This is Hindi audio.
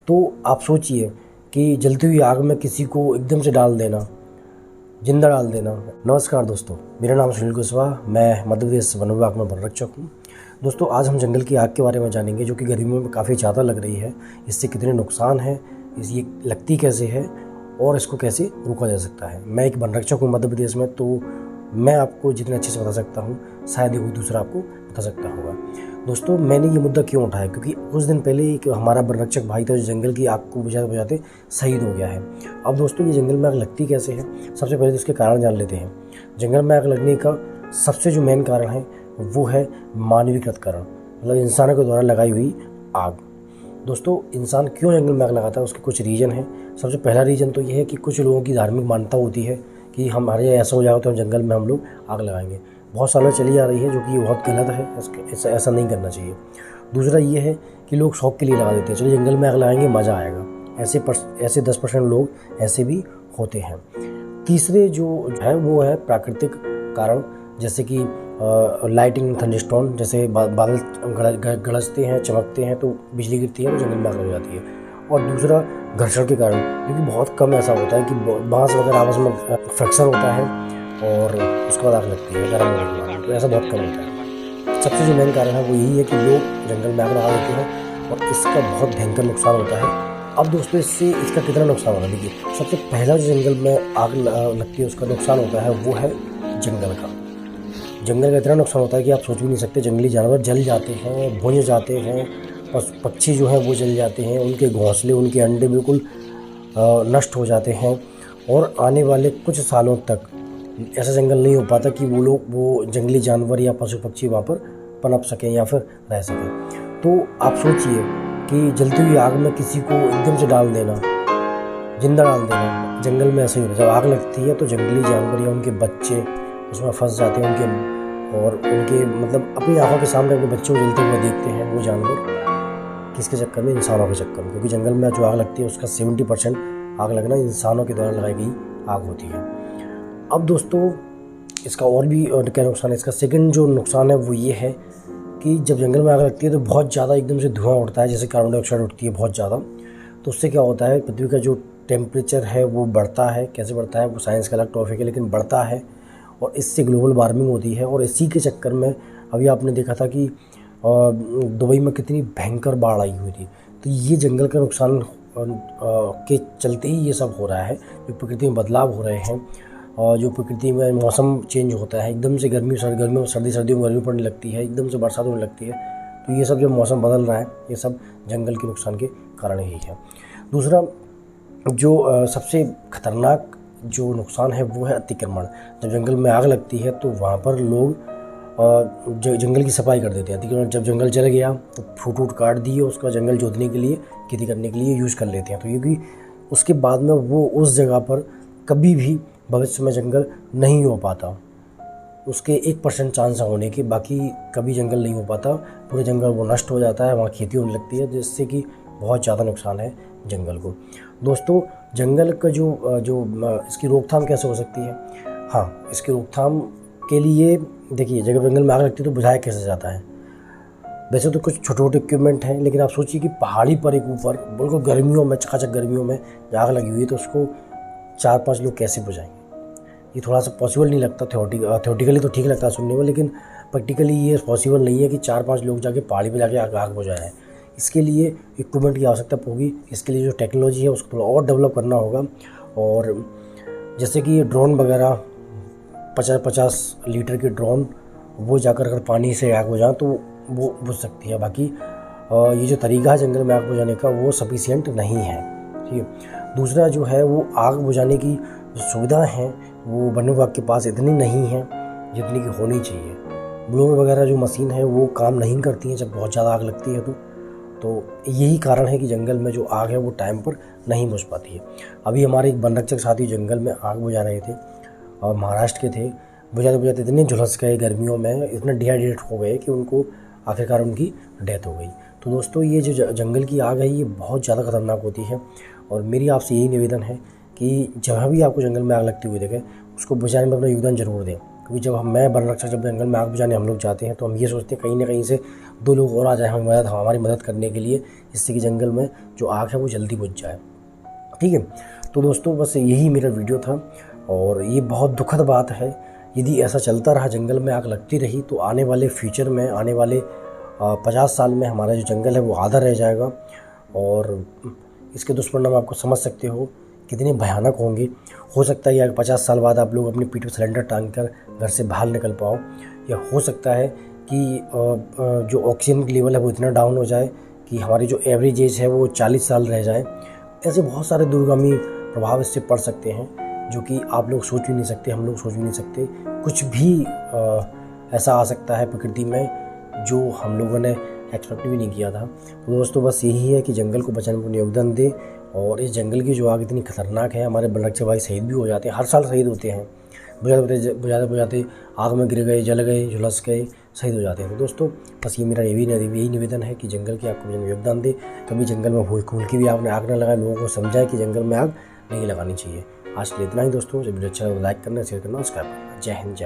तो आप सोचिए कि जलती हुई आग में किसी को एकदम से डाल देना, जिंदा डाल देना। नमस्कार दोस्तों, मेरा नाम सुनील कुशवाहा, मैं मध्य प्रदेश वन विभाग में वन रक्षक हूँ। दोस्तों, आज हम जंगल की आग के बारे में जानेंगे, जो कि गर्मियों में काफ़ी ज़्यादा लग रही है। इससे कितने नुकसान हैं, ये लगती कैसे है और इसको कैसे रोका जा सकता है। मैं एक वन रक्षक हूँ मध्य प्रदेश में, तो मैं आपको जितने अच्छे से बता सकता हूँ शायद ही कोई दूसरा आपको बता सकता होगा। दोस्तों, मैंने ये मुद्दा क्यों उठाया, क्योंकि कुछ दिन पहले एक हमारा वन रक्षक भाई था जो जंगल की आग को बुझाते बुझाते शहीद हो गया है। अब दोस्तों, ये जंगल में आग लगती कैसे है, सबसे पहले तो इसके कारण जान लेते हैं। जंगल में आग लगने का सबसे जो मेन कारण है वो है मानवीकृत कारण, मतलब इंसानों के द्वारा लगाई हुई आग। दोस्तों, इंसान क्यों जंगल में आग लगाता है, उसके कुछ रीज़न हैं। सबसे पहला रीज़न तो ये है कि कुछ लोगों की धार्मिक मान्यता होती है कि हमारे ऐसा हो जाएगा तो जंगल में हम लोग आग लगाएंगे। बहुत सालों चली आ रही है, जो कि ये बहुत गलत है, ऐसा नहीं करना चाहिए। दूसरा ये है कि लोग शौक के लिए लगा देते हैं, चलिए जंगल में आग लगाएंगे, मज़ा आएगा। ऐसे 10% लोग ऐसे भी होते हैं। तीसरे जो है वो है प्राकृतिक कारण, जैसे कि लाइटिंग, थंडरस्टॉर्म, जैसे बादल गरजते हैं, चमकते हैं तो बिजली गिरती है तो जंगल में आग लग जाती है। और दूसरा घर्षण के कारण, क्योंकि बहुत कम ऐसा होता है कि बांस वगैरह आपस में फ्रिक्शन होता है और उसके बाद आग लगती है गर्म होने के बाद, तो ऐसा बहुत कम होता है। सबसे जो मेन कारण है वो यही है कि लोग जंगल में आग लगा देते हैं और इसका बहुत भयंकर नुकसान होता है। अब दोस्तों, इसका कितना नुकसान होगा, देखिए। सबसे पहला जो जंगल में आग लगती है उसका नुकसान होता है वो है जंगल का इतना नुकसान होता है कि आप सोच भी नहीं सकते। जंगली जानवर जल जाते हैं, भुंज जाते हैं, पक्षी जो हैं वो जल जाते हैं, उनके घोंसले, उनके अंडे बिल्कुल नष्ट हो जाते हैं। और आने वाले कुछ सालों तक ऐसा जंगल नहीं हो पाता कि वो जंगली जानवर या पशु पक्षी वहाँ पर पनप सकें या फिर रह सकें। तो आप सोचिए कि जलती हुई आग में किसी को एकदम से डाल देना, जिंदा डाल देना। जंगल में ऐसा ही होता है, जब आग लगती है तो जंगली जानवर या उनके बच्चे उसमें फंस जाते हैं, उनके मतलब अपनी आंखों के सामने अपने बच्चों को जलते हुए देखते हैं वो जानवर। किसके चक्कर में? इंसानों के चक्कर में, क्योंकि जंगल में जो आग लगती है उसका 70% आग लगना इंसानों के द्वारा लगाई गई आग होती है। अब दोस्तों, इसका और भी क्या नुकसान है। इसका सेकंड जो नुकसान है वो ये है कि जब जंगल में आग लगती है तो बहुत ज़्यादा एकदम से धुआं उठता है, जैसे कार्बन डाइऑक्साइड उठती है बहुत ज़्यादा। तो उससे क्या होता है, पृथ्वी का जो टेम्परेचर है वो बढ़ता है। कैसे बढ़ता है वो साइंस का अलग टॉपिक है, लेकिन बढ़ता है और इससे ग्लोबल वार्मिंग होती है। और इसी के चक्कर में अभी आपने देखा था कि दुबई में कितनी भयंकर बाढ़ आई हुई थी। तो ये जंगल का नुकसान के चलते ही ये सब हो रहा है। जो प्रकृति में बदलाव हो रहे हैं और जो प्रकृति में मौसम चेंज होता है, एकदम से गर्मियों में सर्दियों में गर्मी पड़ने लगती है, एकदम से बरसात होने लगती है। तो ये सब जो मौसम बदल रहा है ये सब जंगल के नुकसान के कारण ही है। दूसरा जो सबसे खतरनाक जो नुकसान है वो है अतिक्रमण। जब जंगल में आग लगती है तो वहाँ पर लोग जंगल की सफाई कर देते हैं। अतिक्रमण, जब जंगल जल गया तो फूट काट दिए, उसका जंगल जोतने के लिए, खेती करने के लिए यूज़ कर लेते हैं। तो क्योंकि उसके बाद में वो उस जगह पर कभी भी भविष्य में जंगल नहीं हो पाता, उसके 1% चांस होने के, बाकी कभी जंगल नहीं हो पाता। पूरे जंगल वो नष्ट हो जाता है, वहाँ खेती होने लगती है, जिससे कि बहुत ज़्यादा नुकसान है जंगल को। दोस्तों, जंगल का जो इसकी रोकथाम कैसे हो सकती है। हाँ, इसकी रोकथाम के लिए देखिए, जब जंगल में आग लगती है तो बुझाया कैसे जाता है। वैसे तो कुछ छोटे छोटे इक्विपमेंट हैं, लेकिन आप सोचिए कि पहाड़ी पर एक ऊपर बिल्कुल गर्मियों में, चकाचक गर्मियों में आग लगी हुई है, तो उसको 4-5 लोग कैसे बुझाएंगे। ये थोड़ा सा पॉसिबल नहीं लगता। थ्योरेटिकली तो ठीक लगता है सुनने में, लेकिन प्रैक्टिकली ये पॉसिबल नहीं है कि 4-5 लोग जाके पहाड़ी पे जाके आग बुझाएं। इसके लिए इक्विपमेंट की आवश्यकता होगी। इसके लिए जो टेक्नोलॉजी है उसको थोड़ा और डेवलप करना होगा। और जैसे कि ये ड्रोन वगैरह 50-50 लीटर के ड्रोन, वो जाकर अगर पानी से आग बुझाएं तो वो बुझ सकती है। बाकी ये जो तरीका है जंगल में आग बुझाने का वो सफिशिएंट नहीं है, ठीक है। दूसरा जो है वो आग बुझाने की जो सुविधाएँ हैं वो वन विभाग के पास इतनी नहीं है जितनी कि होनी चाहिए। ब्लोअर वगैरह जो मशीन है वो काम नहीं करती हैं जब बहुत ज़्यादा आग लगती है तो यही कारण है कि जंगल में जो आग है वो टाइम पर नहीं बुझ पाती है। अभी हमारे एक वन रक्षक साथी जंगल में आग बुझा रहे थे और महाराष्ट्र के थे। बुझाते बुझाते इतने झुलस गए गर्मियों में, इतने डिहाइड्रेट हो गए कि उनको आखिरकार उनकी डेथ हो गई। तो दोस्तों, ये जो जंगल की आग है ये बहुत ज़्यादा खतरनाक होती है। और मेरी आपसे यही निवेदन है कि जहाँ भी आपको जंगल में आग लगती हुई देखें उसको बुझाने में अपना योगदान जरूर दें। क्योंकि जब मैं वन रक्षक जब जंगल में आग बुझाने हम लोग जाते हैं तो हम ये सोचते हैं कहीं ना कहीं से 2 लोग और आ जाए हमारी मदद करने के लिए, जिससे कि जंगल में जो आग है वो जल्दी बुझ जाए। ठीक है, तो दोस्तों बस यही मेरा वीडियो था और ये बहुत दुखद बात है। यदि ऐसा चलता रहा, जंगल में आग लगती रही, तो आने वाले फ्यूचर में, आने वाले 50 साल में हमारा जो जंगल है वो आधा रह जाएगा और इसके दुष्परिणाम आपको समझ सकते हो कितने भयानक होंगे। हो सकता है या 50 साल बाद आप लोग अपनी पीठ पर सिलेंडर टांग कर घर से बाहर निकल पाओ, या हो सकता है कि जो ऑक्सीजन की लेवल है वो इतना डाउन हो जाए कि हमारी जो एवरेज एज है वो 40 साल रह जाए। ऐसे बहुत सारे दूरगामी प्रभाव इससे पड़ सकते हैं जो कि आप लोग सोच भी नहीं सकते, हम लोग सोच भी नहीं सकते। कुछ भी ऐसा आ सकता है प्रकृति में जो हम लोगों ने एक्सपेक्ट भी नहीं किया था। तो दोस्तों बस यही है कि जंगल को बचाने में अपना योगदान दें। और इस जंगल की जो आग इतनी खतरनाक है, हमारे बलरक्षक भाई शहीद भी हो जाते हैं, हर साल शहीद होते हैं, बुझाते आग में गिर गए, जल गए, झुलस गए, शहीद हो जाते हैं। तो दोस्तों बस ये मेरा यही निवेदन है कि जंगल की आग को बचाने में योगदान दे। कभी जंगल में भूल की भी आपने आग न लगाए, लोगों को समझाए कि जंगल में आग नहीं लगानी चाहिए। आज के लिए इतना ही दोस्तों। जब वीडियो अच्छा लगे लाइक करना, शेयर करना, सब्सक्राइब करना। जय हिंद, जय भारत।